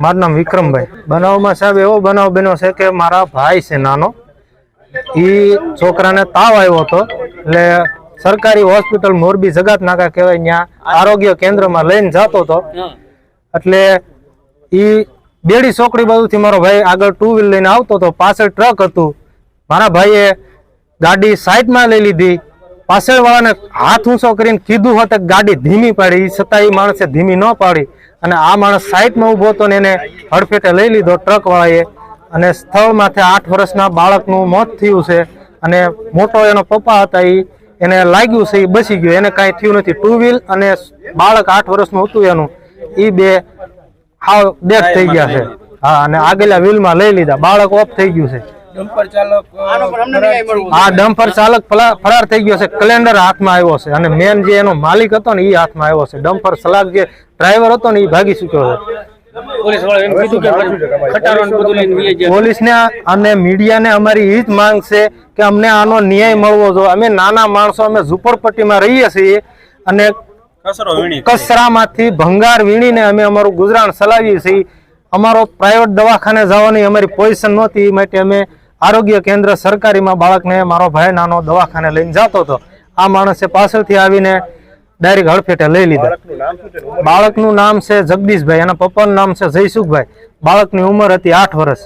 મારું નામ વિક્રમભાઈ। બનાવમાં સાહેબ એવો બનાવ બન્યો છે કે મારા ભાઈ છે નાનો, એ છોકરાને તાવ આવ્યો હતો, એટલે સરકારી હોસ્પિટલ મોરબી જગાત નાકા કહેવાય ત્યાં આરોગ્ય કેન્દ્રમાં લઈને જતો હતો। એટલે એ બેડી ચોકડી બાજુથી મારો ભાઈ આગળ ટુ વ્હીલ લઈને આવતો હતો, પાછળ ટ્રક હતું। મારા ભાઈએ ગાડી સાઈડમાં લઈ લીધી, પાછળ વાળાને હાથ ઊંચો કરીને કીધું હતું કે ગાડી ધીમી પાડી, છતાં એ માણસે ધીમી ન પાડી અને આ માણસ સાઈડમાં ઉભો હતો ને એને હડફેટે લઈ લીધો ટ્રક વાળાએ। અને સ્થળમાંથી 8 વર્ષના બાળકનું મોત થયું છે અને મોટો એનો પપ્પા હતા, એને લાગ્યું છે, એ બચી ગયો, એને કાંઈ થયું નથી। ટુ વ્હીલ અને બાળક 8 વર્ષનું હતું એનું, એ બે હાવ ડેથ થઈ ગયા છે। હા, અને આગળના વ્હીલમાં લઈ લીધા, બાળક ઓફ થઈ ગયું છે। ડમ્પર ચાલક ફરાર થઈ ગયો છે, કેલેન્ડર હાથમાં આવ્યો છે અને મેન જે એનો માલિક હતો ને એ હાથમાં આવ્યો છે। ડમ્પર ચાલક જે ડ્રાઈવર હતો ને એ ભાગી ચૂક્યો છે। પોલીસને અને મીડિયાને અમારી એ જ માંગ છે કે અમને આનો ન્યાય મળવો જોઈએ। અમે નાના માણસો, અમે ઝુંપડપટ્ટીમાં રહીએ છીએ અને કચરામાંથી ભંગાર વીણીને અમે અમારું ગુજરાન ચલાવીએ છીએ। અમારો પ્રાઇવેટ દવાખાને જવાની અમારી પોઝિશન નહોતી, એ માટે અમે આરોગ્ય કેન્દ્ર સરકારીમાં બાળકને, મારો ભાઈ નાનો દવાખાને લઈને જતો હતો, આ માણસે પાછળથી આવીને ડાયરેક્ટ હડફેટે લઈ લીધા। બાળકનું નામ છે જગદીશભાઈ, એના પપ્પાનું નામ છે જયસુખભાઈ, બાળકની ઉંમર હતી 8 વર્ષ।